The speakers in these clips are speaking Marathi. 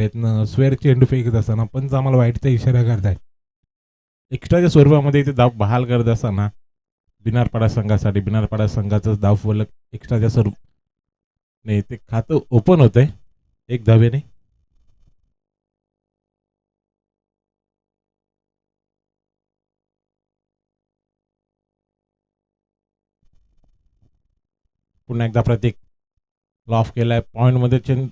प्रयत्न स्वेअर चेंडू फेकत असताना पंच आम्हाला वाईटचा इशारा करतायत. एक्स्ट्राच्या स्वरूपामध्ये इथे धाव बहाल करत असताना बिनारपाडा संघाचं धाव फलक एक्स्ट्राच्या स्वरूप नाही ते खातं ओपन होतंय 1 धावेने. पुन्हा एकदा प्रतीक लॉफ केलाय पॉईंटमध्ये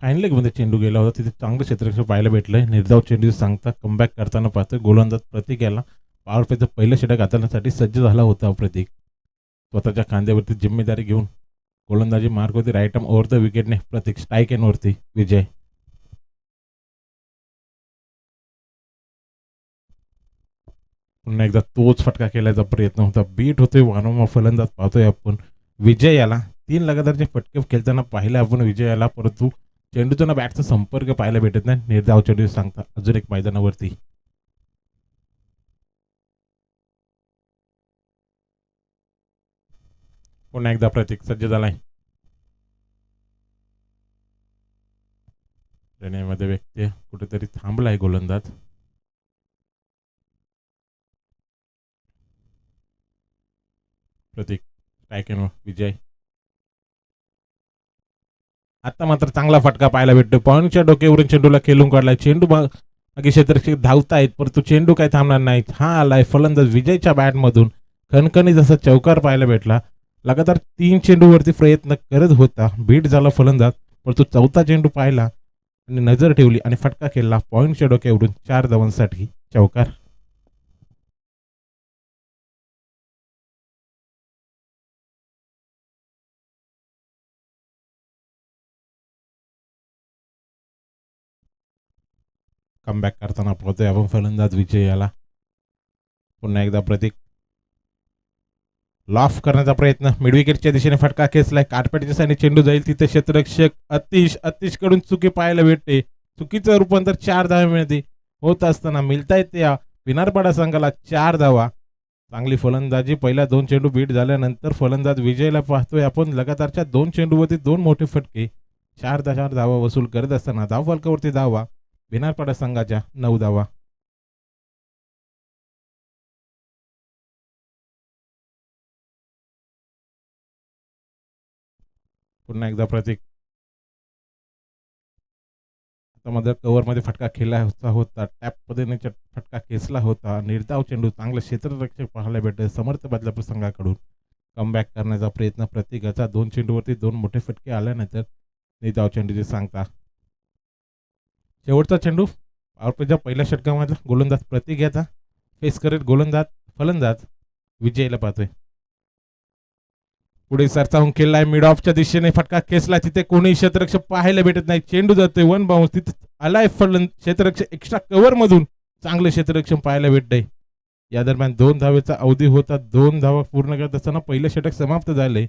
फाईन लेगमध्ये चेंडू गेला होता. तिथे चांगलं क्षेत्ररक्षण पाहायला भेटलंय. निर्धाव चेंडू सांगता कमबॅक करताना पाहतोय गोलंदाज प्रतीक याला पॉवर प्लेचं पहिलं षटक हाताळण्यासाठी सज्ज झाला होता. प्रतीक स्वतःच्या खांद्यावरती जिम्मेदारी घेऊन गोलंदाजी मार्क होती. राईट आर्म ओव्हर द विकेटने प्रतीक स्ट्राईक एनवरती विजय. पुन्हा एकदा तोच फटका केल्याचा प्रयत्न होता. बीट होतोय वारंवार फलंदाज पाहतोय आपण विजय याला 3 लगातारचे फटके खेळताना पाहिलं आपण विजय याला, परंतु चेंडूचा ना बॅटचा संपर्क पाहायला भेटत नाही. निर्धाव चेंडू सांगता अजून एक मैदानावरती. पुन्हा एकदा प्रतीक सज्ज झालाय. मध्ये व्यक्ती कुठेतरी थांबलाय गोलंदाज. प्रतीक स्ट्राईक विजय. आता मात्र चांगला फटका पाहायला भेटतो. पॉईंटच्या डोक्यावरून चेंडूला खेळून काढलाय. चेंडू मागे क्षेत्ररक्षक धावतायत परंतु चेंडू काय थांबणार नाही. हा आलाय फलंदाज विजयच्या बॅटमधून खणखणी जसा चौकार पाहायला भेटला. लगातार 3 चेंडूवरती प्रयत्न करत होता. बीट झाला फलंदाज परंतु चौथा चेंडू पाहिला आणि नजर ठेवली आणि फटका खेळला. पॉईंटच्या डोक्यावरून 4 धावांसाठी चौकार. कमबॅक करताना पाहतोय आपण फलंदाज विजय याला. पुन्हा एकदा प्रतीक लॉफ करण्याचा प्रयत्न. मिड विकेटच्या दिशेने फटका खेचलाय. कार्पेटच्या साईडने चेंडू जाईल तिथे क्षेत्ररक्षक अतिश कडून चुकी पाहायला भेटते. चुकीचं रूपांतर 4 धावा मिळते होत असताना मिळतायत या बिनारपाडा संघाला 4 धावा. चांगली फलंदाजी. पहिल्या 2 चेंडू बीट झाल्यानंतर फलंदाज विजयला पाहतोय आपण लगातारच्या 2 चेंडूवरती 2 मोठे फटके 4 धावा वसूल करत असताना धाव फलकावरती धावा बिनारपाडा संघाच्या 9 धावा. पुन्हा एकदा प्रतीक आता मध्ये कव्हरमध्ये फटका खेळला होता. टॅप पद्धतीने फटका खेचला होता. निर्धाव चेंडू चांगलं क्षेत्ररक्षक पाहायला भेटत समर्थ बदलापूर संघाकडून. कमबॅक करण्याचा प्रयत्न प्रतीकाचा. 2 चेंडूवरती 2 मोठे फटके आल्यानंतर निर्धाव चेंडूचे सांगता. शेवटचा चेंडू पॉवरप्लेच्या पहिल्या षटकामधला गोलंदाज प्रतीक याचा फेस करेल फलंदाज विजयला पाहतोय. पुढे सरसावून खेळलाय. मिड ऑफच्या दिशेने फटका खेचला. तिथे कोणी क्षेत्ररक्षक पाहायला भेटत नाही. चेंडू जातोय 1 बाउन्स. तिथे आलाय क्षेत्ररक्षक एक्स्ट्रा कव्हर मधून चांगले क्षेत्ररक्षण पाहायला भेटतंय. या दरम्यान 2 धावेचा अवधी होता. 2 धावा पूर्ण करत असताना पहिलं षटक समाप्त झाले.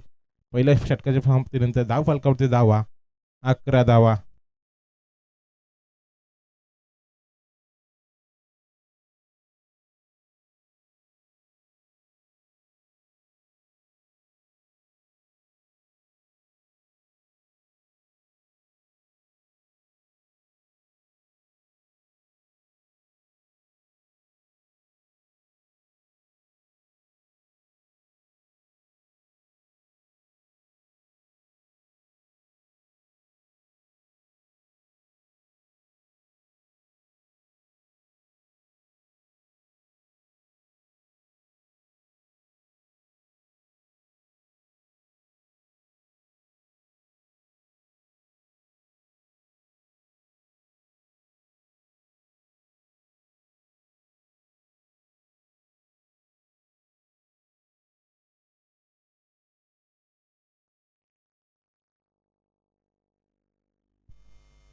पहिल्या षटकाच्या समाप्तीनंतर धाव फलकावरती धावा 11 धावा.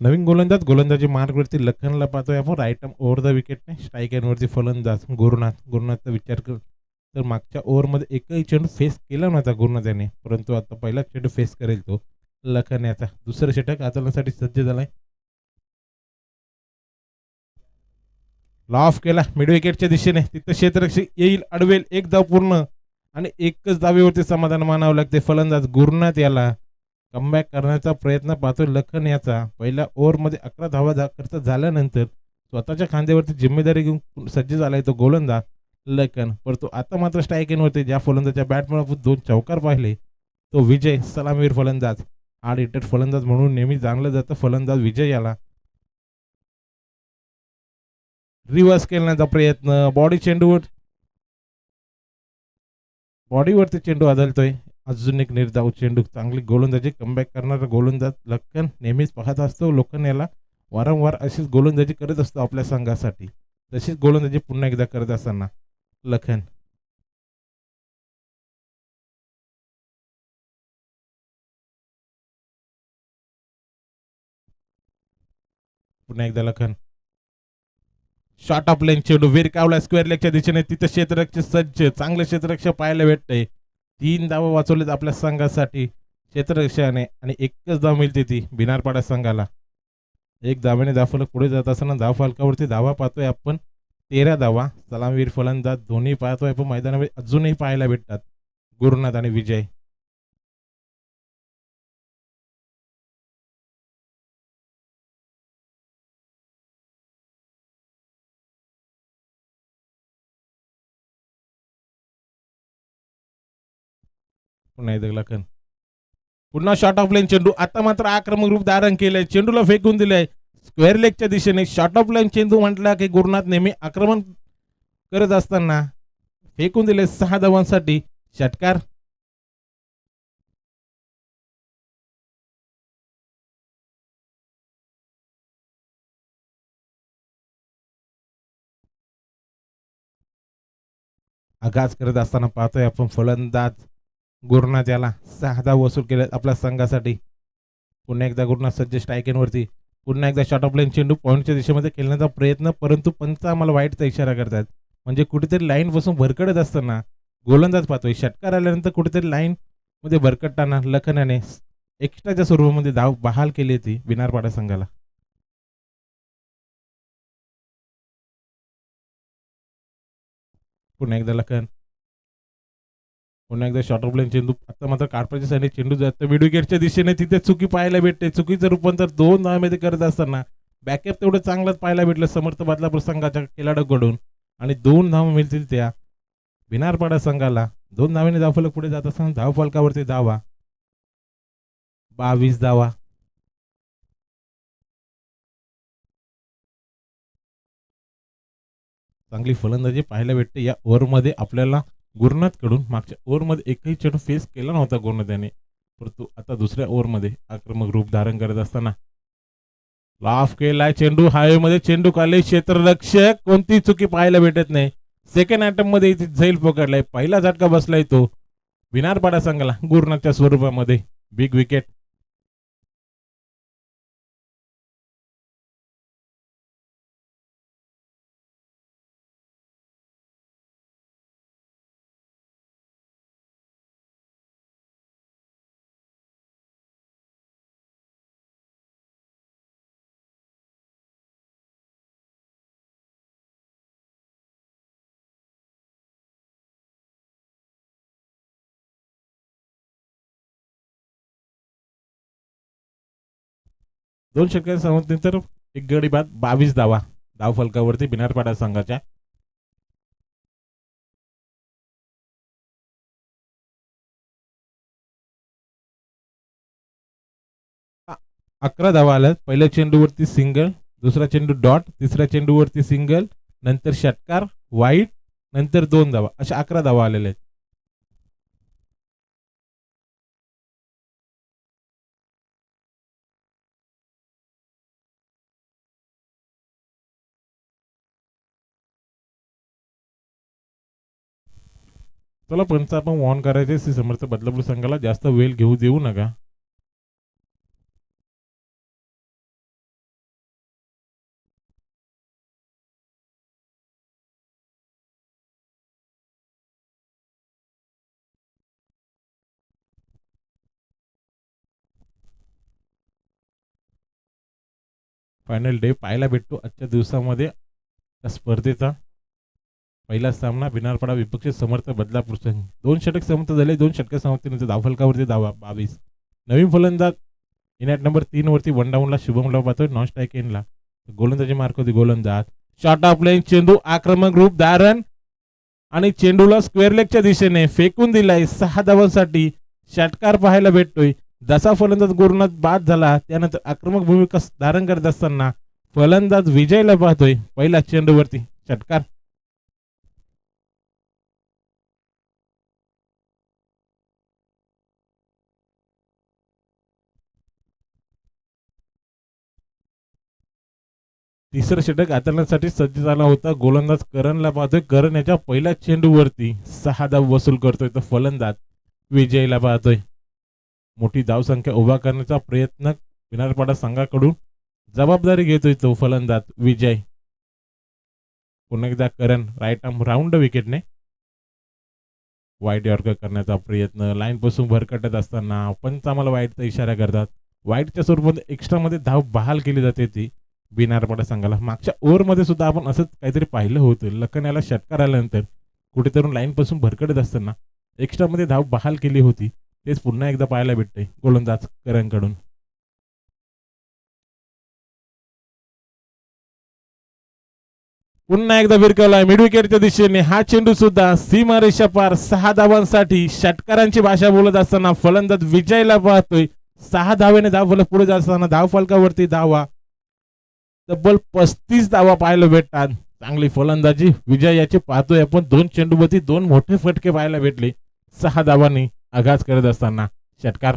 नवीन गोलंदाजी मार्गवरती लखनला पाहतोय आपण. राईट आर्म ओव्हर द विकेटने स्ट्राईक एनवरती फलंदाज गुरुनाथचा विचार कर तर मागच्या ओव्हरमध्ये एकही चेंडू फेस केला नव्हता गुरुनाथ याने, परंतु आता पहिला चेंडू फेस करेल तो लखन याचा. दुसरं षटक हाताळण्यासाठी सज्ज झालाय. लॉफ केला मिड विकेटच्या दिशेने. तिथं क्षेत्ररक्षक येईल अडवेल. 1 धाव पूर्ण आणि एकच धावेवरती समाधान मानावं लागते फलंदाज गुरुनाथ याला. कमबॅक करण्याचा प्रयत्न पाहतो लखन याचा. पहिल्या ओव्हरमध्ये 11 धावा खर्च झाल्यानंतर स्वतःच्या खांद्यावरती जिम्मेदारी घेऊन सज्ज झालाय तो गोलंदाज लखन. परंतु आता मात्र स्ट्राईक इनवरती ज्या फलंदाजाच्या बॅटमुळे आपण 2 चौकार पाहिले तो विजय सलामीवीर फलंदाज. हार्ड हिटर फलंदाज म्हणून नेहमी जाणलं जातं फलंदाज विजय याला. रिव्हर्स खेळण्याचा प्रयत्न बॉडीवरती चेंडू आदळतोय. अजून एक निर्धाव चेंडू. चांगली गोलंदाजी कमबॅक करणारा गोलंदाज लखन नेहमीच पाहत असतो. लखन याला वारंवार अशीच गोलंदाजी करत असतो आपल्या संघासाठी. तशीच गोलंदाजी पुन्हा एकदा करत असताना लखन. पुन्हा एकदा लखन. शॉर्ट ऑफ लेन चेंडू विरकावला स्क्वेअर लेगच्या दिशेने. तिथं क्षेत्ररक्षक सज्ज. चांगलं क्षेत्ररक्षक पाहायला भेटतंय. 3 धावा वाचवलेत आपल्या संघासाठी क्षेत्ररक्षकाने आणि एकच धाव मिळते ती भिनारपाडा संघाला. एक धाव्याने धावफलक पुढे जात असताना धावफलकावरती धावा पाहतोय आपण 13 धावा. सलामीवीर फलंदाज दोन्ही पाहतोय आपण मैदानामध्ये अजूनही पाहायला भेटतात गुरुनाथ आणि विजय. पुन्हा एकदा लखन. पुन्हा शॉर्ट ऑफ लाईन चेंडू. आता मात्र आक्रमक रूप धारण केलंय. चेंडूला फेकून दिलंय स्क्वेअर लेगच्या दिशेने. शॉर्ट ऑफ लाईन चेंडू म्हटला की गुरुनाथ नेहमी आक्रमण करत असताना फेकून दिले 6 धावांसाठी षटकार. आघात करत असताना पाहतोय आपण फलंदाज गुरुनाथ याला 6 धावा वसूल केले आपल्या संघासाठी. पुन्हा एकदा गुरुनाथ सज्ज स्ट्रायकिंगवरती. पुन्हा एकदा शॉर्ट ऑफ लाईन चेंडू पॉईंटच्या दिशेमध्ये खेळण्याचा प्रयत्न. परंतु पंच आम्हाला वाईटचा इशारा करतात. म्हणजे कुठेतरी लाईन पासून भरकटत असताना गोलंदाज पाहतोय. षटकार आल्यानंतर कुठेतरी लाईन मध्ये भरकटताना लखनाने एक्स्ट्राच्या स्वरूपामध्ये धाव बहाल केली होती भिनारपाडा संघाला. पुन्हा एकदा लखन. पुन्हा एकदा शॉर्ट ऑफ लाईन चेंडू. आता मात्र काढपाच्या साईडने चेंडू जातं विकेटच्या दिशेने. तिथे चुकी पाहायला भेटते. चुकीचं रूपांतर 2 धावांमध्ये करत असताना बॅकअप तेवढं चांगलंच पाहायला भेटलं समर्थ बदलापूर संघाच्या खेळाडूकडून आणि 2 धावा मिळतील त्या भिनारपाडा संघाला. 2 धावांनी धावफलक पुढे जात असताना धावफलकावरती धावा 22 धावा. चांगली फलंदाजी पाहायला भेटते या ओव्हरमध्ये आपल्याला गुरुनाथकडून. मागच्या ओव्हरमध्ये एकही चेंडू फेस केला नव्हता गुरुनाथ याने. परंतु आता दुसऱ्या ओव्हरमध्ये आक्रमक रूप धारण करत असताना लाफ केलाय चेंडू. हायवेमध्ये चेंडू काढले क्षेत्ररक्षक. कोणती चुकी पाहायला भेटत नाही. सेकंड अटेम्प्ट मध्ये झैल पकडलाय. पहिला झटका बसलाय तो भिनारपाडा संघाला गुरुनाथच्या स्वरूपामध्ये. Big wicket. दोन षटकार समजनंतर एक गडी बाद 22 धावा धावफलकावरती भिनारपाडा संघाच्या. आ- 11 धावा आल्या. पहिल्या चेंडूवरती सिंगल, दुसरा चेंडू डॉट, तिसऱ्या चेंडूवरती सिंगल, नंतर षटकार, वाईट, नंतर 2 धावा अशा 11 धावा आलेल्या आहेत. चला पंच आपण वॉर्न करायचे समर्थ बदलापूर संघाला जास्त वेळ घेऊ देऊ नका. फायनल डे पाहायला भेटतो आजच्या दिवसामध्ये या स्पर्धेचा. पहिला सामना भिनारपाडा विपक्ष समर्थ बदलापूर संघ. 2 षटक समाप्त झाले. 2 षटक समाप्तीनंतर धावफलकावरती धावा 22. नवीन फलंदाज इनॅट नंबर 3 वरती वन डाऊनला शुभमला पाहतोय नॉन स्ट्राईक एनला. गोलंदाजी मार्क होती गोलंदाज. शॉर्ट ऑफ लाईन चेंडू आक्रमक रूप 10 रन आणि चेंडूला स्क्वेअर लेगच्या दिशेने फेकून दिलाय 6 धावांसाठी. षटकार पाहायला भेटतोय. जसा फलंदाज गुरुनाथ बाद झाला त्यानंतर आक्रमक भूमिका धारण करत असताना फलंदाज विजयला पाहतोय. पहिला चेंडूवरती षटकार. तिसरं षटक हाताळण्यासाठी सज्ज झाला होता. गोलंदाज करणला पाहतोय. करण याच्या पहिल्या चेंडूवरती 6 धाव वसूल करतोय. तर फलंदाज विजयला पाहतोय. मोठी धावसंख्या उभा करण्याचा प्रयत्न किनारपाडा संघाकडून जबाबदारी घेतोय तो फलंदाज विजय. पुन्हा एकदा करण राईट आर्म राऊंड विकेटने वाईट यॉर्कर करण्याचा प्रयत्न. लाईन पासून भरकटत असताना पंच आम्हाला वाईटचा इशारा करतात. वाईटच्या स्वरूपात एक्स्ट्रामध्ये धाव बहाल केली जाते ती बिनारपाडा संघाला. मागच्या ओव्हरमध्ये सुद्धा आपण असंच काहीतरी पाहिलं होतं. लखन याला षटकार आल्यानंतर कुठेतरी लाईन पासून भरकटत असताना एक्स्ट्रामध्ये धाव बहाल केली होती. तेच पुन्हा एकदा पाहायला भेटतंय गोलंदाज करणकडून. पुन्हा एकदा भिरकवलाय मिड विकेटच्या दिशेने. हा चेंडू सुद्धा सीमारेषा पार 6 धावांसाठी. षटकारांची भाषा बोलत असताना फलंदाज विजयला पाहतोय. 6 धावेने धाव फलक पुढे जात असताना धाव फलकावरती धावा तब्बल 35 धावा पाहायला भेटतात. चांगली फलंदाजी विजय याची पाहतोय आपण. 2 चेंडूवरती 2 मोठे फटके पाहायला भेटले. 6 धावांनी आघात करत असताना षटकार.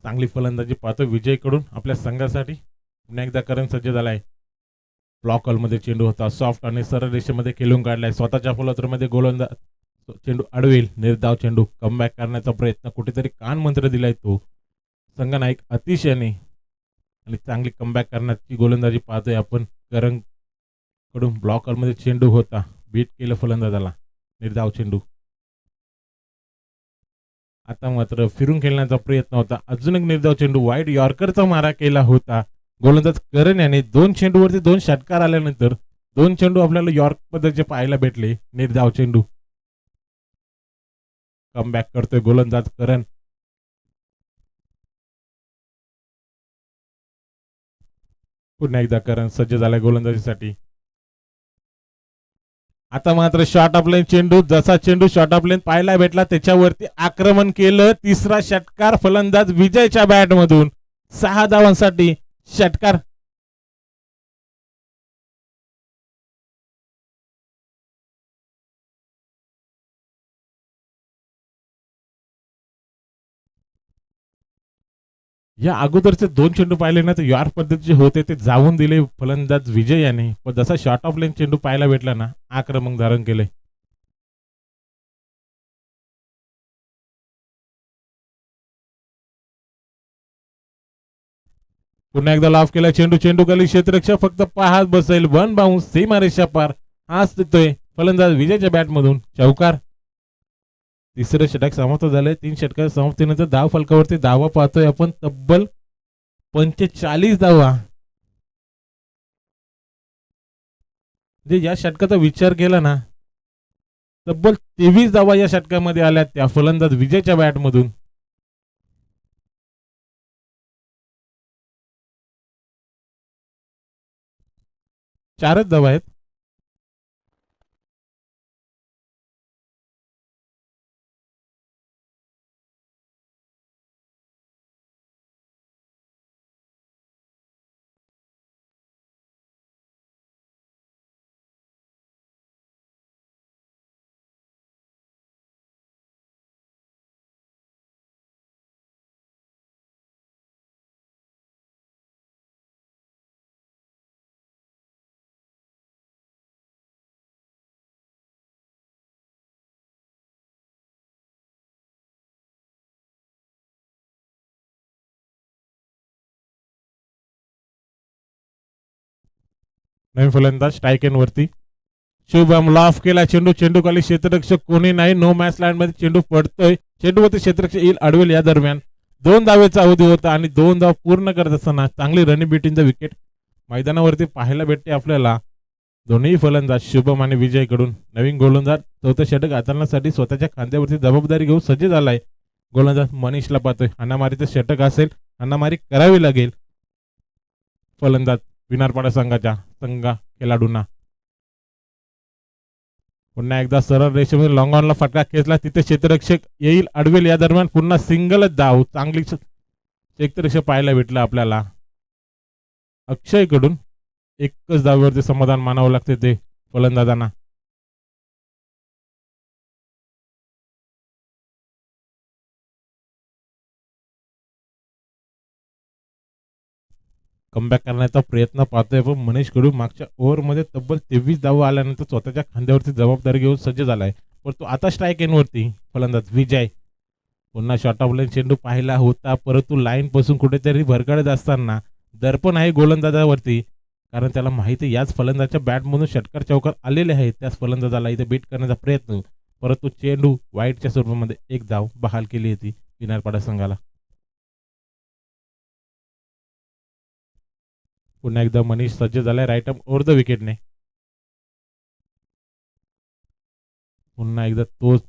चांगली फलंदाजी पाहतो विजयकडून आपल्या संघासाठी. पुन्हा एकदा करण सज्ज झालाय. ब्लॉक हॉलमध्ये चेंडू होता. सॉफ्ट आणि सरळ रेषेमध्ये खेळून काढलाय. स्वतःच्या फॉलोथ्रोमध्ये गोलंदाज चेंडू अडवेल. निर्धाव चेंडू कमबॅक करण्याचा प्रयत्न. कुठेतरी कान मंत्र दिलाय तो संघनायक अतिश याने आणि चांगली कमबॅक करण्याची गोलंदाजी पाहतोय आपण. करण कडून ब्लॉक हॉलमध्ये चेंडू होता. बीट केलं फलंदाजाला. निर्धाव चेंडू. आता मात्र फिरून खेळण्याचा प्रयत्न होता. अजून एक निर्धाव चेंडू वाईट यॉर्करचा मारा केला होता. गोलंदाज करण याने 2 चेंडूवरती 2 षटकार आल्यानंतर 2 चेंडू आपल्याला यॉर्क पद्धतीचे पाहायला भेटले. निर्धाव चेंडू. कमबॅक करतोय गोलंदाज करण. पुन्हा एकदा करण सज्ज झालाय गोलंदाजीसाठी. आता मात्र शॉर्ट ऑफ लाईन चेंडू. जसा चेंडू शॉर्ट ऑफ लाईन पाहायला भेटला त्याच्यावरती आक्रमण केलं. तिसरा षटकार फलंदाज विजयच्या बॅटमधून. 6 धावांसाठी षटकार. या अगोदरचे 2 चेंडू पाहिले ना तर यॉर्क पद्धतीचे होते ते जाऊन दिले फलंदाज विजय याने. पण जसा शॉर्ट ऑफ लाईन चेंडू पाहायला भेटला ना आक्रमक धारण केले. पुन्हा एकदा लाफ केला चेंडू. चेंडू खाली क्षेत्ररक्षक फक्त पाहत बसेल. वन बाउन्स सीमारेषा पार. हाच देतोय फलंदाज विजयच्या बॅटमधून. चौकार. तिसरं षटक समाप्त झालंय. 3 षटकार समाप्तीनंतर धाव फलकावरती धावा पाहतोय आपण तब्बल 45 धावा. म्हणजे या षटकाचा विचार केला ना तब्बल 23 धावा या षटकामध्ये आल्या त्या फलंदाज विजयच्या बॅटमधून. चारच धावा आहेत. नवीन फलंदाज स्ट्राईक एन वरती. शुभम लॉफ केला चेंडू, चेंडू खाली क्षेत्ररक्षक कोणी नाही, नो मॅच लँड मध्ये चेंडू पडतोय, चेंडूवरती क्षेत्ररक्षक येईल अडवेल. या दरम्यान 2 धावेचा अवधी होता आणि 2 धाव पूर्ण करत असताना चांगली रनिंग बिटवीन द विकेट मैदानावरती पाहायला भेटते आपल्याला. दोन्ही फलंदाज शुभम आणि विजय कडून. नवीन गोलंदाज चौथं षटक हाताळण्यासाठी स्वतःच्या खांद्यावरती जबाबदारी घेऊन सज्ज झालाय. गोलंदाज मनीषला पाहतोय, हाणामारीचं षटक असेल, हाणामारी करावी लागेल. फलंदाज विनारपाडा संघाच्या खेळाडूंना. पुन्हा एकदा सरळ रेषेमध्ये लॉंग ऑनला फटका खेचला, तिथे क्षेत्ररक्षक येईल अडवेल. या दरम्यान पुन्हा सिंगलच धाव, चांगली क्षेत्ररक्षक पाहायला भेटलं आपल्याला अक्षय कडून. एकच धावेवरती समाधान मानावं लागते ते फलंदाजांना. कमबॅक करण्याचा प्रयत्न पाहतोय पण मनीष कडून मागच्या ओव्हरमध्ये तब्बल 23 धावा आल्यानंतर स्वतःच्या खांद्यावरती जबाबदारी घेऊन सज्ज झालाय. परंतु आता स्ट्राईक एनवरती फलंदाज विजय. पुन्हा शॉर्ट ऑफ लाईन चेंडू पाहिला होता, परंतु लाईन पासून कुठेतरी भरकळत असताना दर्पण आहे गोलंदाजावरती, कारण त्याला माहिती याच फलंदाजाच्या बॅटमधून षटकार चौकार आलेले आहेत. त्याच फलंदाजाला इथे बीट करण्याचा प्रयत्न, परंतु चेंडू वाईटच्या स्वरूपामध्ये एक धाव बहाल केली होती विनारपाडा संघाला. पुन्हा एकदा मनीष सज्ज झालाय राईट आर्म ओव्हर द विकेटने. पुन्हा एकदा तोच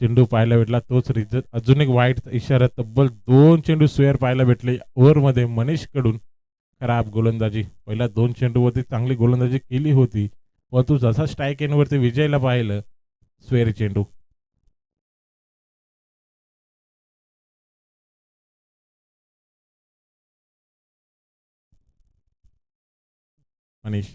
चेंडू पाहायला भेटला, तोच रिझल्ट. अजून एक वाईट इशारा, तब्बल 2 चेंडू स्वेअर पाहायला भेटले ओव्हरमध्ये मनीष कडून. खराब गोलंदाजी. पहिल्या 2 चेंडूवरती चांगली गोलंदाजी केली होती, परंतु जसा स्ट्राईक एनवरती विजयला पाहिलं स्वेअर चेंडू. मनीष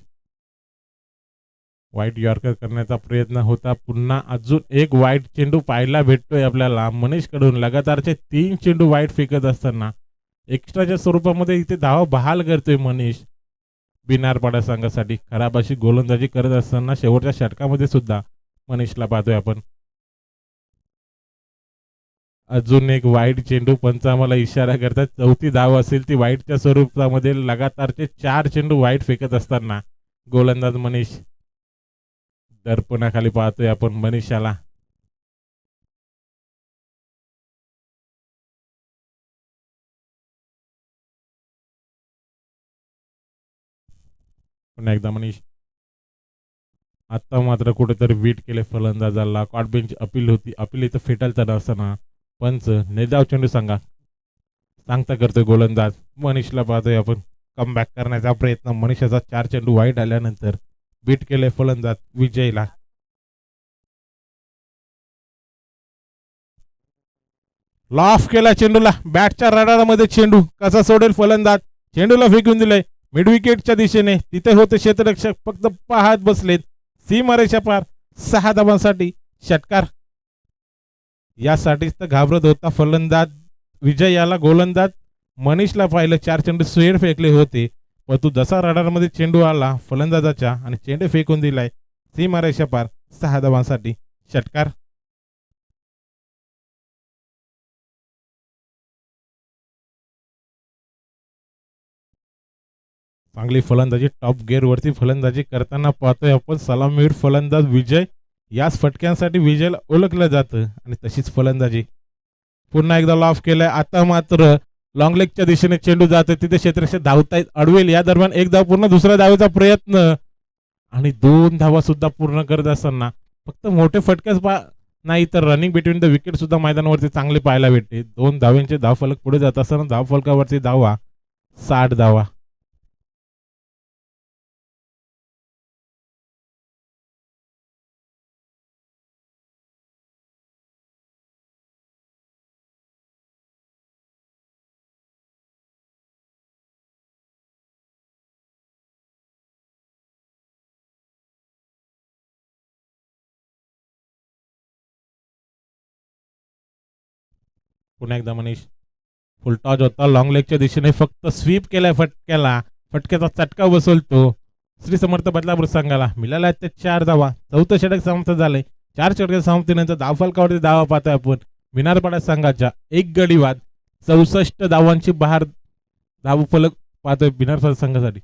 वाईट यॉर्कर करण्याचा प्रयत्न होता, पुन्हा अजून एक वाईट चेंडू पाहायला भेटतोय आपल्याला मनीष कडून. लगातारचे 3 चेंडू वाईट फेकत असताना एक्स्ट्राच्या स्वरूपामध्ये इथे धावा बहाल करतोय मनीष बिनारपाडा संघासाठी. खराब अशी गोलंदाजी करत असताना शेवटच्या षटकामध्ये सुद्धा मनीषला पाहतोय आपण. अजून एक वाईट चेंडू, पंच आम्हाला इशारा करतात चौथी धाव असेल ती वाईटच्या स्वरूपामध्ये. लगातारचे 4 चेंडू वाईट फेकत असताना गोलंदाज मनीष. दर्पणाखाली पाहतोय आपण मनीषाला. पुन्हा एकदा मनीष. आता मात्र कुठेतरी बीट केले फलंदाजाला. कॉट बेंच अपील होती, अपील इथं फेटायला असताना पंच निर्धाव चेंडू सांगता करतोय गोलंदाज मनीषला. पाहतोय आपण कमबॅक करण्याचा प्रयत्न. मनीषाचा 4 चेंडू वाईट आल्यानंतर बीट केले फलंदाज विजयला. लॉफ केला चेंडूला, बॅटच्या रडारामध्ये चेंडू कसा सोडेल फलंदाज. चेंडूला फेकून दिलंय मिड विकेटच्या दिशेने. तिथे होते क्षेत्ररक्षक, फक्त पाहत बसलेत. सीमारेषा पार 6 धावांसाठी षटकार. यासाठीच तर घाबरत होता फलंदाज विजय याला. गोलंदाज मनीषला पाहिलं 4 चेंडू स्वेअर फेकले होते, परंतु जसा रडारमध्ये चेंडू आला फलंदाजाच्या आणि चेंडू फेकून दिलाय सीमारेषा पार 6 धावांसाठी षटकार. चांगली फलंदाजी, टॉप गिअर वरती फलंदाजी करताना पाहतोय आपण सलामीवीर फलंदाज विजय. याच फटक्यांसाठी विजयला ओळखलं जातं आणि तशीच फलंदाजी. पुन्हा एकदा लॉफ केलाय. आता मात्र लॉंग लेगच्या दिशेने चेंडू जातोय, तिथे क्षेत्ररक्षक धावतायत अडवेल. या दरम्यान एक धाव पूर्ण, दुसऱ्या धावेचा प्रयत्न आणि 2 धावा सुद्धा पूर्ण करत असताना फक्त मोठे फटकेच नाही तर रनिंग बिटवीन द विकेट सुद्धा मैदानावरती चांगले पाहायला भेटते. 2 धावांचे धावफलक पुढे जात असताना धावफलकावरती धावा 60 धावा. पुन्हा एकदा मनीष. फुलटॉच होता लॉंग लेगच्या दिशेने, फक्त स्वीप केलाय फटक्याला. फटक्याचा चटका बसवतो श्री समर्थ बदलापूर संघाला. मिळाला ते 4 धावा. चौथं षटक समाप्त झालंय. 4 षटक समाप्तीनंतर धावफलकावरती धावा पाहतोय आपण विनारपाडा संघाच्या. एक गडी बाद 64 धावांची बहार धावफलक पाहतोय विनारपाडा संघासाठी.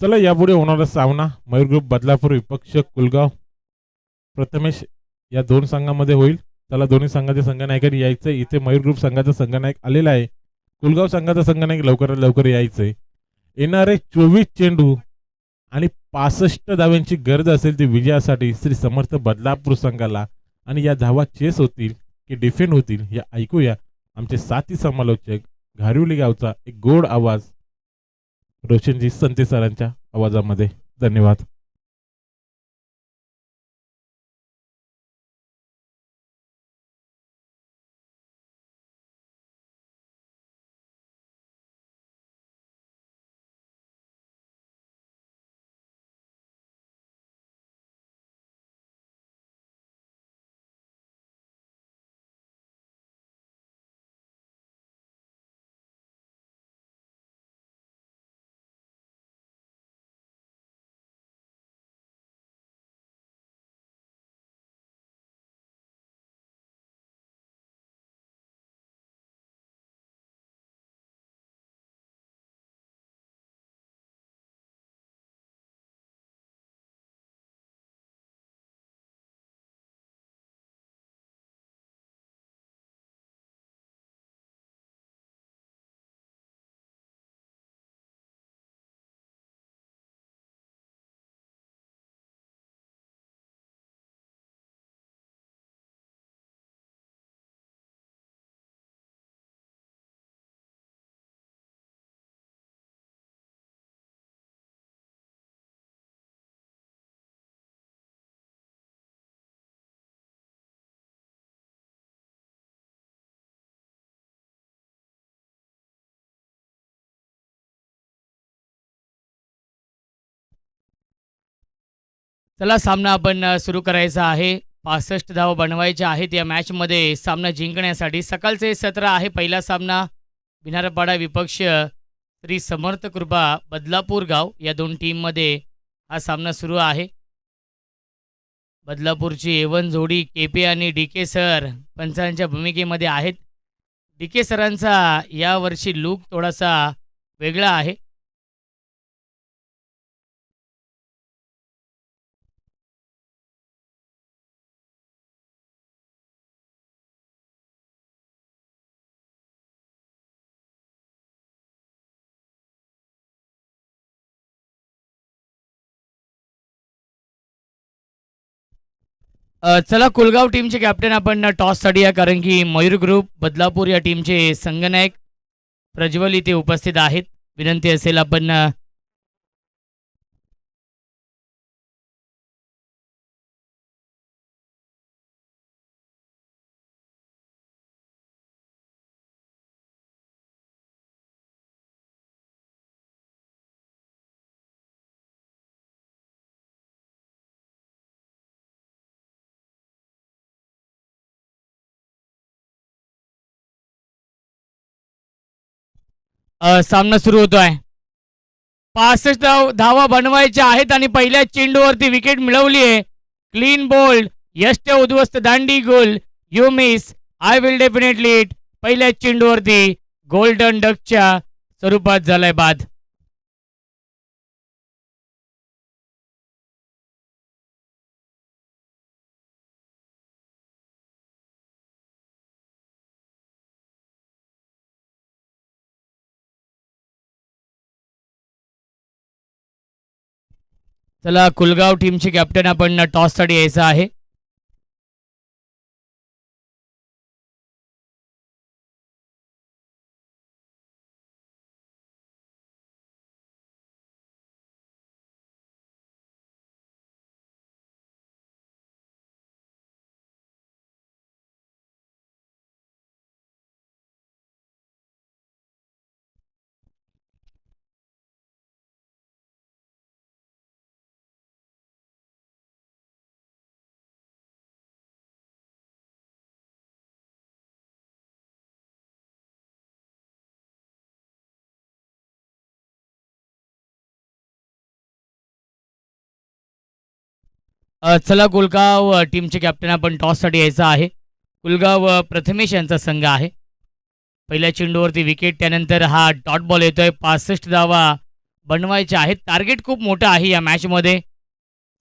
चला यापुढे होणारा सामना मयूर ग्रुप बदलापूर विपक्ष कुलगाव प्रथमेश या दोन संघामध्ये होईल. चला दोन्ही संघाचे संघनायकांनी यायचं. इथे मयूर ग्रुप संघाचा संघनायक आलेला आहे. कुलगाव संघाचा संघनायक लवकरात लवकर यायचंय. येणारे 24 चेंडू आणि 65 धाव्यांची गरज असेल ती विजयासाठी श्री समर्थ बदलापूर संघाला. आणि या धावा चेस होतील की डिफेंड होतील हे ऐकूया आमचे साथी समालोचक घारिवली गावचा एक गोड आवाज रोशनजी संते सरांच्या आवाजामध्ये. धन्यवाद. चला सामना आपण सुरू करायचा आहे. 65 धावा बनवायच्या आहेत या मॅचमध्ये सामना जिंकण्यासाठी. सकाळचे सत्र आहे. पहिला सामना भिनारपाडा विपक्ष श्री समर्थ कृपा बदलापूर गाव या दोन टीममध्ये हा सामना सुरू आहे. बदलापूरची एवन जोडी केपी आणि डी के सर पंचांच्या भूमिकेमध्ये आहेत. डी के सरांचा यावर्षी लूक थोडासा वेगळा आहे. चला कुलगाव टीमचे कॅप्टन आपण टॉससाठी या, कारण की मयूर ग्रुप बदलापूर या टीमचे संघनायक प्रज्वल इथे उपस्थित आहेत. विनंती असेल आपण सामना सुरू होतोय. 65 धावा बनवायच्या आहेत आणि पहिल्या चेंडूवरती विकेट मिळवली आहे. क्लीन बोल्ड, यष्ट उद्ध्वस्त दांडी गोल, you miss, I will definitely it. पहिल्या चेंडूवरती गोल्डन डकच्या स्वरूपात झालाय बाद. चला कुलगाव टीमचे कॅप्टन आपण टॉससाठी यायचं आहे. चला कुलगाव टीमचे कॅप्टन आपण टॉससाठी यायचं आहे. कुलगाव प्रथमेश यांचा संघ आहे. पहिल्या चेंडूवरती विकेट, त्यानंतर हा डॉट बॉल येतोय. 65 धावा बनवायचे आहेत. टार्गेट खूप मोठं आहे या मॅचमध्ये.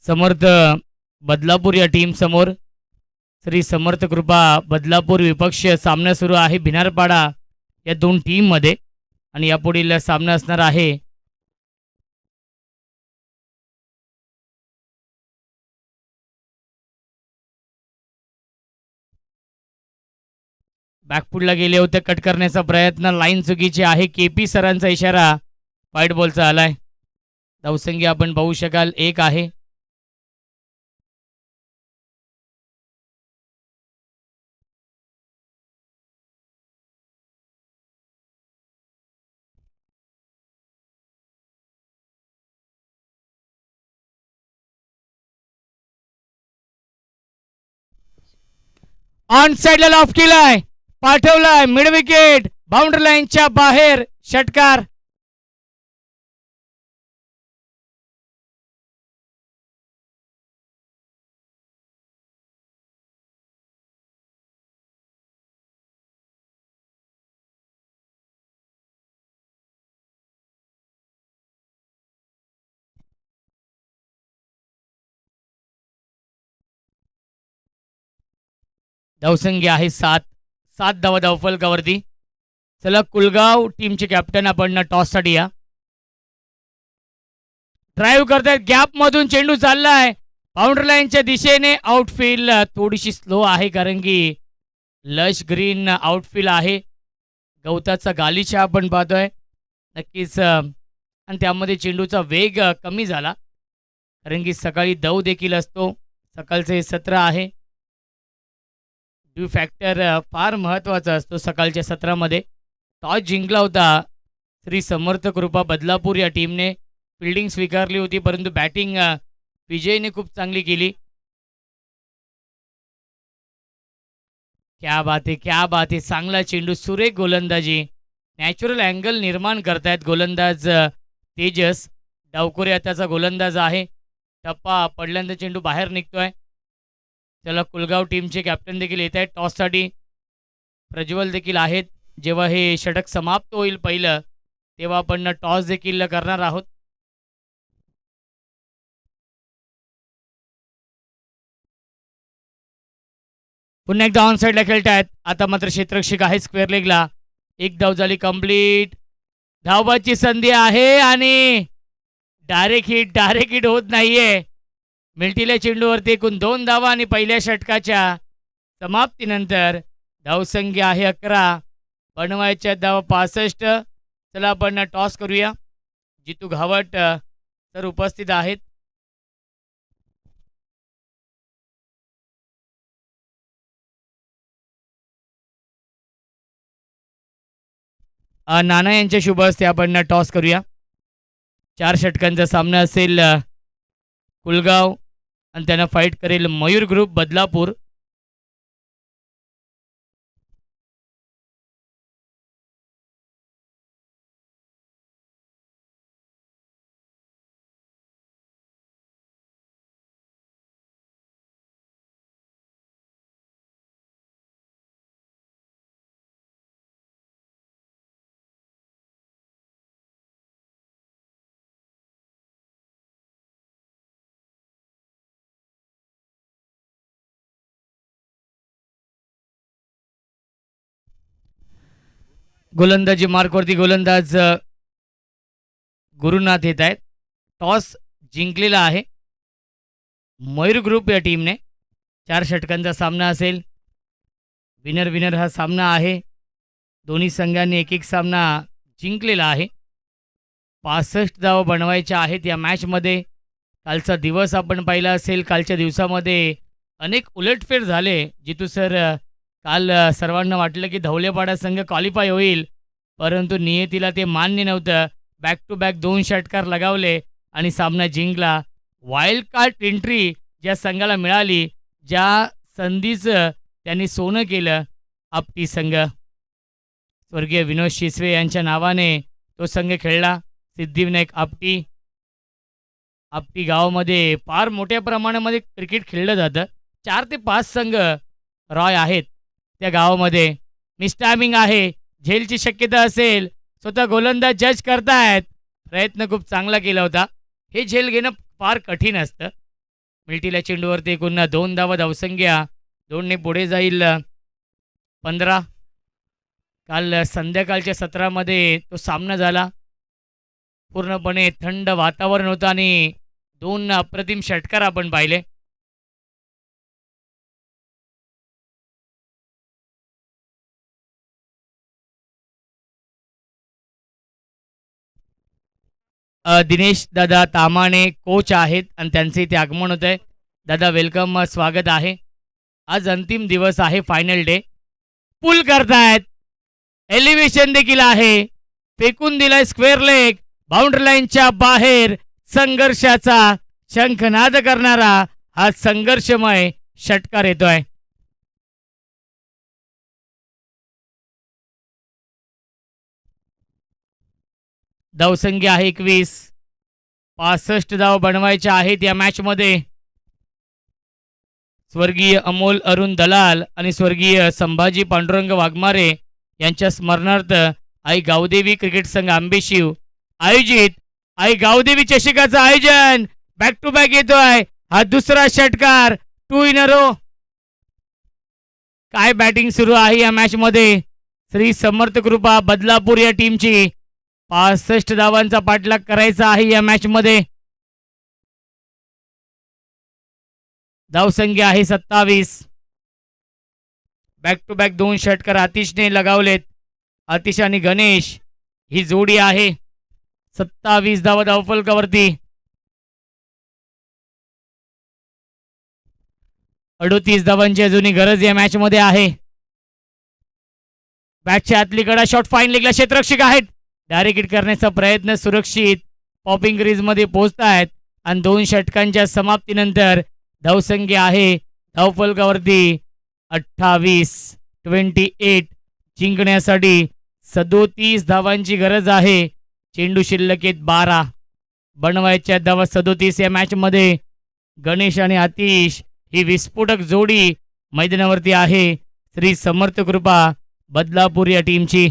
समर्थ बदलापूर या टीम समोर श्री समर्थ कृपा बदलापूर विपक्ष सामना सुरू आहे भिनारपाडा या दोन टीममध्ये. आणि यापुढील सामना असणार आहे बॅकफुटला गेले होते, कट करण्याचा प्रयत्न, लाईन चुकीची आहे. केपी सरांचा इशारा व्हाईट बॉलचा आलाय. धावसंख्या आपण पाहू शकाल 1 आहे. ऑन साइडला लॉफ केलाय, पाठवलाय मिड विकेट, बाउंड्री लाईनच्या बाहेर षटकार. धावसंख्या आहे 7. 7 धावा धावफलकावरती. चला कुलगाव टीमचे कॅप्टन आपण टॉससाठी या. ड्राईव्ह करतायत, गॅप मधून चेंडू चाललाय बाउंड्री लाईनच्या दिशेने. आउटफील्ड थोडीशी स्लो आहे कारण की लश ग्रीन आउटफील्ड आहे. गवताचा गालीचा आपण पाहतोय नक्कीच. आणि त्यामध्ये चेंडूचा वेग कमी झाला कारण की सकाळी दव देखील असतो. सकाळचं हे सत्र आहे. ड्यू फॅक्टर फार महत्त्वाचा असतो सकाळच्या सत्रामध्ये. टॉस जिंकला होता श्री समर्थ कृपा बदलापूर या टीमने. फिल्डिंग स्वीकारली होती परंतु बॅटिंग विजयने खूप चांगली केली. क्या बात आहे, क्या बात आहे. चांगला चेंडू, सुरेख गोलंदाजी, नॅचरल अँगल निर्माण करतायत गोलंदाज तेजस डावकोरे त्याचा गोलंदाज आहे. टप्पा पडल्यानंतर चेंडू बाहेर निघतोय. चला कुलगाव टीमचे कॅप्टन देखील येत आहेत टॉससाठी. प्रज्वल देखील आहेत. जेव्हा हे षटक समाप्त होईल पहिलं तेव्हा आपण टॉस देखील करणार आहोत. पुन्हा एकदा ऑन साईडला खेळतायत. आता मात्र क्षेत्ररक्षक आहे स्क्वेअर लेगला. 1 धाव झाली कंप्लीट. धावबाची संधी आहे आणि डायरेक्ट हिट होत नाहीये. मिल्टील्या चेंडूवरती एकूण 2 धावा आणि पहिल्या षटकाच्या समाप्तीनंतर धावसंख्या आहे 11. बनवायच्या धावा 65. चला आपण टॉस करूया. जितू घावट सर उपस्थित आहेत. नाना यांच्या शुभ हस्ते आपण टॉस करूया. 4 षटकांचा सामना असेल कुलगाव आणि त्यांना फाईट करेल मयूर ग्रुप बदलापूर. गोलंदाजी मार्कवरती गोलंदाज गुरुनाथ येत आहेत. टॉस जिंकलेला आहे मयूर ग्रुप या टीमने. 4 षटकांचा सामना असेल. विनर हा सामना आहे. दोन्ही संघांनी एक सामना जिंकलेला आहे. 65 धावा बनवायच्या आहेत या मॅचमध्ये. कालचा दिवस आपण पाहिला असेल. कालच्या दिवसामध्ये अनेक उलटफेर झाले. जितू सर काल सर्वांना वाटलं की धवलेपाडा संघ क्वालिफाय होईल परंतु नियतीला ते मान्य नव्हतं. बॅक टू बॅक 2 षटकार लगावले आणि सामना जिंकला. वाईल्ड कार्ड एंट्री ज्या संघाला मिळाली, ज्या संधीचं त्यांनी सोनं केलं, आपटी संघ स्वर्गीय विनोद शिसवे यांच्या नावाने तो संघ खेळला. सिद्धिविनायक आपटी गावामध्ये फार मोठ्या प्रमाणामध्ये क्रिकेट खेळलं जातं. 4 ते 5 संघ रॉय आहेत त्या गावामध्ये. मिस टायमिंग आहे, झेलची शक्यता असेल. स्वतः गोलंदाज जज करतायत प्रयत्न खूप चांगला केला होता. हे झेल घेणं फार कठीण असतं. मिल्टीला चेंडूवरती एकूण 2 धावा धावसंख्या 2ने पुढे जाईल 15. काल संध्याकाळच्या सत्रामध्ये तो सामना झाला. पूर्णपणे थंड वातावरण होतं आणि 2 अप्रतिम षटकार आपण पाहिले. दिनेश दादा तामाणे कोच आहेत आणि त्यांचे इथे आगमन होत आहे. दादा वेलकम, स्वागत आहे. आज अंतिम दिवस आहे, फायनल डे. पुल करतायत, एलिव्हेशन देखील आहे, फेकून दिलाय स्क्वेअर लेग, बाउंड्री लाईनच्या बाहेर. संघर्षाचा शंखनाद करणारा हा संघर्षमय षटकार येतोय. धावसंख्या आहे 21. 65 धाव बनवायच्या आहेत या मॅचमध्ये. स्वर्गीय अमोल अरुण दलाल आणि स्वर्गीय संभाजी पांडुरंग वाघमारे यांच्या स्मरणार्थ आई गावदेवी क्रिकेट संघ आंबेशिव आयोजित आई गावदेवी चषकाचं आयोजन बॅक टू बॅक येतोय. हा दुसरा षटकार, 2 इन अ रो. काय बॅटिंग सुरू आहे या मॅच मध्ये. श्री समर्थ कृपा बदलापूर या टीमची 65 धावांचा पाठलाग करायचा आहे या मॅच मध्ये. धावसंख्या आहे 27. बॅक टू बॅक 2 षटकार आतिशने लगावलेत. आतिश आणि गणेश ही जोडी आहे. 27 धावा धावफलकावरती. 38 धावांची अजूनही गरज या मॅच मध्ये आहे. बॅटच्या आतली कडा शॉट फाईन लेगला क्षेत्ररक्षक आहेत. डायरेक्ट हिट करण्याचा प्रयत्न सुरक्षित पॉपिंग क्रीज मध्ये पोहोचतायत आणि 2 षटकांच्या समाप्तीनंतर धावसंख्या आहे धावफलकावरती 28. जिंकण्यासाठी 37 धावांची गरज आहे. चेंडू शिल्लक आहेत 12. बनवायच्या धावा 37 या मॅच मध्ये. गणेश आणि आतिश ही विस्फोटक जोडी मैदानावरती आहे. श्री समर्थ कृपा बदलापूर या टीमची.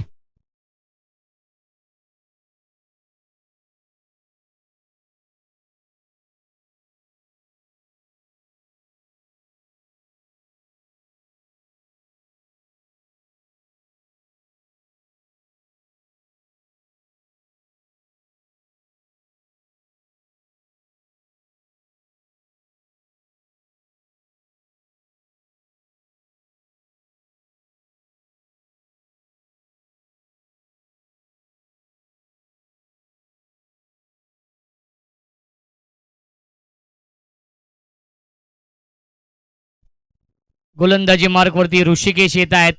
गोलंदाजी मार्कवरती ऋषिकेश येत आहेत.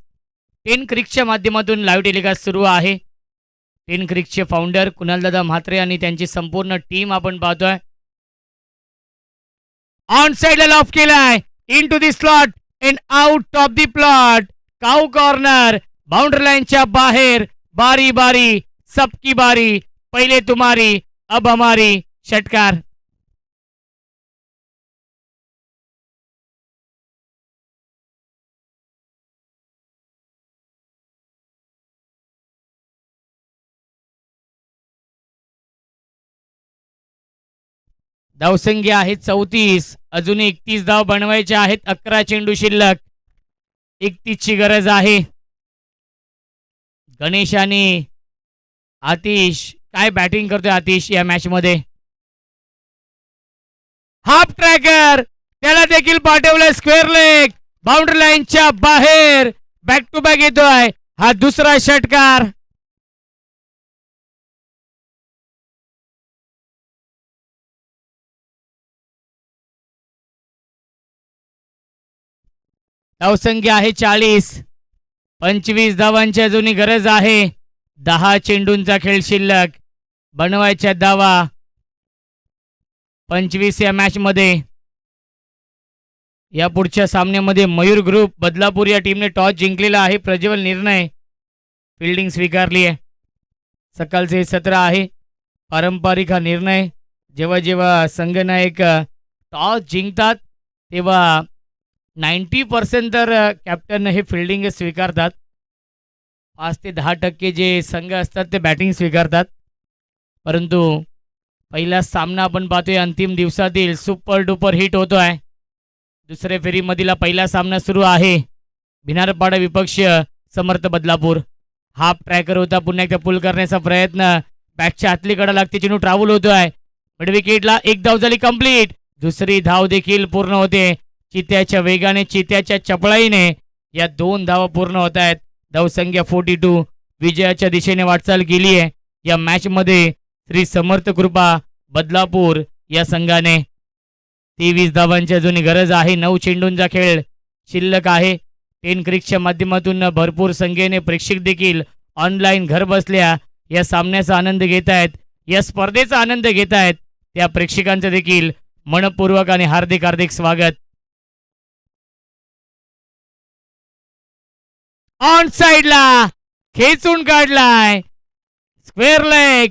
10 क्रिकच्या माध्यमातून लाईव्ह टेलिकास्ट सुरू आहे. 10 क्रिकचे फाउंडर कुणालदादा म्हात्रे आणि त्यांची संपूर्ण टीम आपण पाहतोय. ऑन साइडला लॉफ केलाय, into the slot and out of the plot. Cow corner, boundary लाईनच्या बाहेर. बारी बारी सबकी बारी, पहिले तुम्हारी अब हमारी. षटकार. धावसंख्या आहे 34. अजून 31 धाव बनवायचे आहेत. 11 चेंडू शिल्लक. 31 ची गरज आहे. गणेश आणि आतिश, काय बॅटिंग करतोय आतिश या मॅच मध्ये. हाफ ट्रॅकर, त्याला देखील पाठवलंय स्क्वेअर लेग, बाउंड्री लाईनच्या बाहेर. बॅक टू बॅक येतोय हा दुसरा षटकार. धावसंख्या आहे 40. 25 धावांची अजूनही गरज आहे. 10 चेंडूंचा खेळ शिल्लक. बनवायच्या धावा 25 या मॅच मध्ये. या पुढच्या सामन्यामध्ये मयूर ग्रुप बदलापूर या टीमने टॉस जिंकलेला आहे. प्रज्वल निर्णय फिल्डिंग स्वीकारली आहे. सकाळचे सत्र आहे. पारंपरिक हा निर्णय. जेव्हा जेव्हा संघनायक टॉस जिंकतात तेव्हा 90% तर कॅप्टन हे फिल्डिंग स्वीकारतात. 5 ते 10% जे संघ असतात ते बॅटिंग स्वीकारतात. परंतु पहिला सामना आपण पाहतोय अंतिम दिवसातील सुपर डुपर हिट होतोय. दुसऱ्या फेरीमधील पहिला सामना सुरू आहे. भिनारपाडा विपक्ष समर्थ बदलापूर. हाफ ट्रॅकर होता, पुन्हा एकदा पुल करण्याचा प्रयत्न, बॅटच्या आतलीकडे लागते, चेंडू ट्रॅव्हल होतोय. मिड विकेटला एक धाव झाली कंप्लीट. दुसरी धाव देखील पूर्ण होते. चित्याच्या वेगाने, चित्याच्या चपळाईने या 2 धावा पूर्ण होत आहेत. धावसंख्या 42 विजयाच्या दिशेने वाटचाल केली आहे या मॅच मध्ये श्री समर्थ कृपा बदलापूर या संघाने. 23 धावांची अजून गरज आहे. 9 चेंडूंचा खेळ शिल्लक आहे. 10 क्रिकच्या माध्यमातून भरपूर संख्येने प्रेक्षक देखील ऑनलाईन घर बसल्या या सामन्याचा आनंद घेत आहेत, या स्पर्धेचा आनंद घेत आहेत. त्या प्रेक्षकांचं देखील मनपूर्वक आणि हार्दिक हार्दिक स्वागत. ऑन साइडला खेचून काढलाय, स्क्वेअर लेग,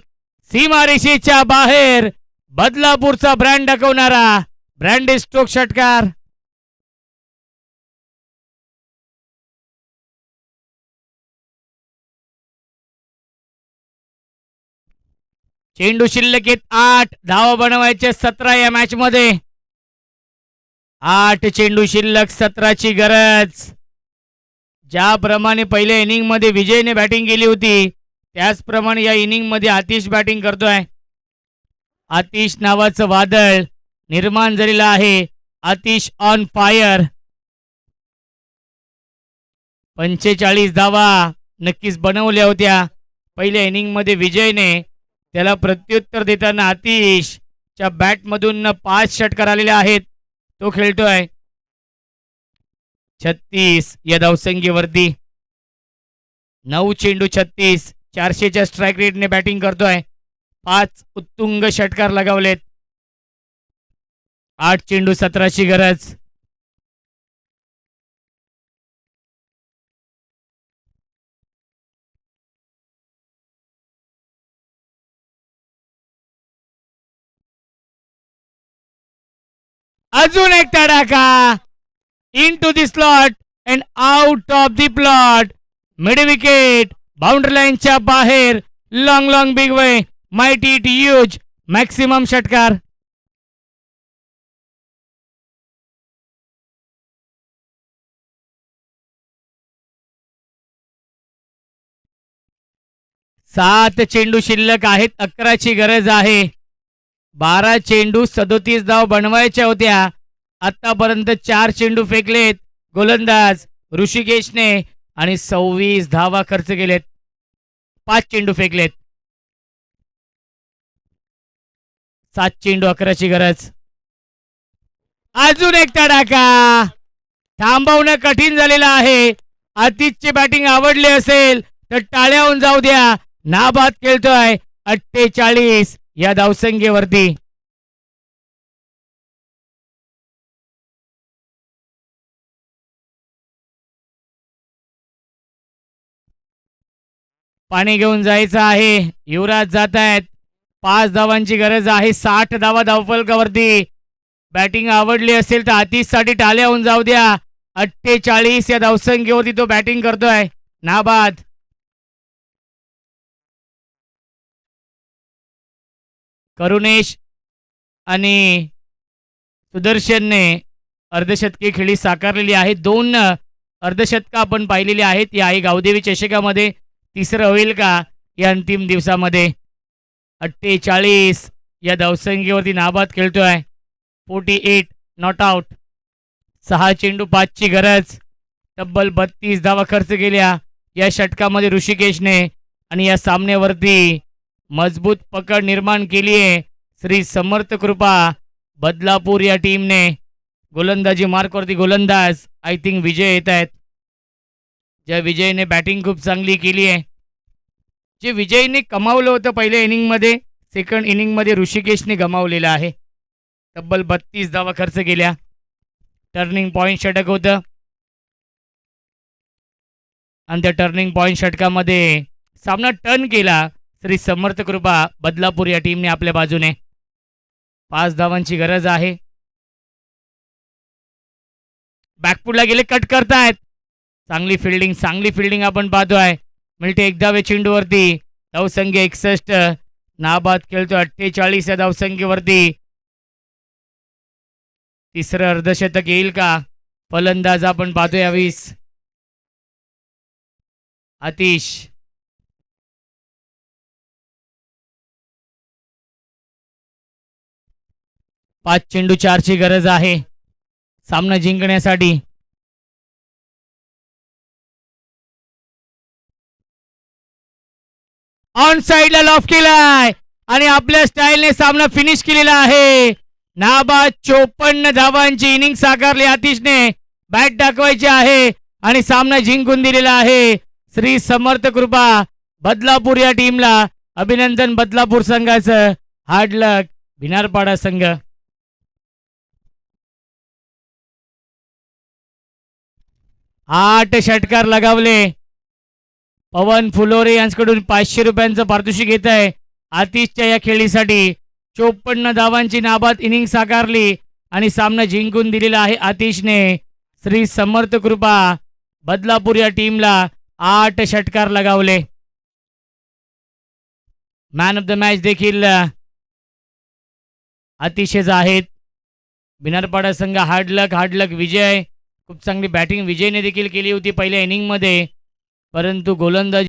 सीमारेषेच्या बाहेर बदलापूरचा ब्रँड दाखवणारा ब्रँड स्ट्रोक षटकार. चेंडू शिल्लक 8 धावा बनवायचे 17 या मॅच मध्ये. 8 चेंडू शिल्लक, 17ची गरज. ज्याप्रमाणे पहिल्या इनिंग मध्ये विजयने बॅटिंग केली होती त्याचप्रमाणे या इनिंग मध्ये आतिश बॅटिंग करतोय. आतिश नावाचं वादळ निर्माण झालेलं आहे. Atish on fire. 45 धावा नक्कीच बनवल्या होत्या पहिल्या इनिंग मध्ये विजयने. त्याला प्रत्युत्तर देताना आतिशच्या बॅटमधून 5 षटकार आलेले आहेत. तो खेळतोय 36 या धावसंख्येवरती. 9 चेंडू 36, 400च्या स्ट्राईक रेटने बॅटिंग करतोय. 5 उत्तुंग षटकार लगावलेत. 8 चेंडू 17ची गरज. अजून एक तडाखा. into the slot and out of the plot. Mid wicket, boundary लाईनच्या बाहेर. Long long big way, mighty it huge, maximum षटकार. सात चेंडू शिल्लक आहेत. 11ची गरज आहे. 12 चेंडू 37 धाव बनवायच्या होत्या. आतापर्यंत 4 चेंडू फेकलेत गोलंदाज ऋषिकेशने आणि 26 धावा खर्च केलेत. 5 चेंडू फेकलेत. 7 चेंडू 11ची गरज. अजून एक तडाखा. थांबवणं कठीण झालेलं आहे. आतिशची बॅटिंग आवडली असेल तर टाळ्या होऊन जाऊ द्या. नाबाद खेळतोय 48 या धावसंख्येवरती. पाणी घेऊन जायचं आहे. युवराज जात आहेत. 5 धावांची गरज आहे. 60 धावा धावफलकावरती. बॅटिंग आवडली असेल तर आतिशसाठी टाळ्या होऊन जाऊ द्या. 48 या धावसंख्येवरती तो बॅटिंग करतोय. नाबाद. करुणेश आणि सुदर्शनने अर्धशतकी खेळी साकारलेली आहे. 2 अर्धशतका आपण पाहिलेली आहेत या आई गावदेवी चषकामध्ये. तिसरं होईल का या अंतिम दिवसामध्ये. 48 या धावसंख्येवरती नाबाद खेळतोय. 48 नॉट आउट. 6 चेंडू 5ची गरज. तब्बल 32 धावा खर्च केल्या या षटकामध्ये ऋषिकेशने आणि या सामन्यावरती मजबूत पकड निर्माण केली आहे श्री समर्थ कृपा बदलापूर या टीमने. गोलंदाजी मार्कवरती गोलंदाज आय थिंक विजय येत आहेत. ज्या विजयने बॅटिंग खूप चांगली केली आहे. जे विजयने कमावलं होतं पहिल्या इनिंगमध्ये, सेकंड इनिंगमध्ये ऋषिकेशने गमावलेलं आहे. तब्बल 32 धावा खर्च केल्या. टर्निंग पॉईंट षटक होतं आणि त्या टर्निंग पॉईंट षटकामध्ये सामना टर्न केला श्री समर्थ कृपा बदलापूर या टीमने आपल्या बाजूने. 5 धावांची गरज आहे. बॅकफुटला गेले, कट करतायत. चांगली फिल्डिंग आपण पाहतोय. मिळते 1 धावे चेंडूवरती. धावसंख्या 61. नाबाद खेळतोय 48 या धावसंख्येवरती. तिसरं अर्धशतक येईल का? फलंदाज आपण पाहतोय यावेळेस आतिश. पाच चेंडू 4ची गरज आहे सामना जिंकण्यासाठी. ऑन साइडला लॉफ केलाय आणि आपल्या स्टाईलने सामना फिनिश केलेला आहे. नाबाद 54 धावांची इनिंग साकारली आतिशने. बॅट दाखवायची आहे आणि सामना जिंकून दिलेला आहे. श्री समर्थ कृपा बदलापूर या टीमला अभिनंदन. बदलापूर संघाचं हार्ड लक भिनारपाडा संघ. आठ षटकार लगावले. पवन फुलोरे यांच्याकडून 500 रुपयांचं पारितोषिक घेत आहे आतिशच्या या खेळीसाठी. 54 धावांची नाबाद इनिंग साकारली आणि सामना जिंकून दिलेला आहे आतिशने. श्री समर्थ कृपा बदलापूर या टीमला 8 षटकार लगावले. मॅन ऑफ द मॅच देखील आतिशच आहेत. भिनारपाडा संघ हार्ड लक विजय. खूप चांगली बॅटिंग विजयने देखील केली होती पहिल्या इनिंगमध्ये, परंतु गोलंदाजी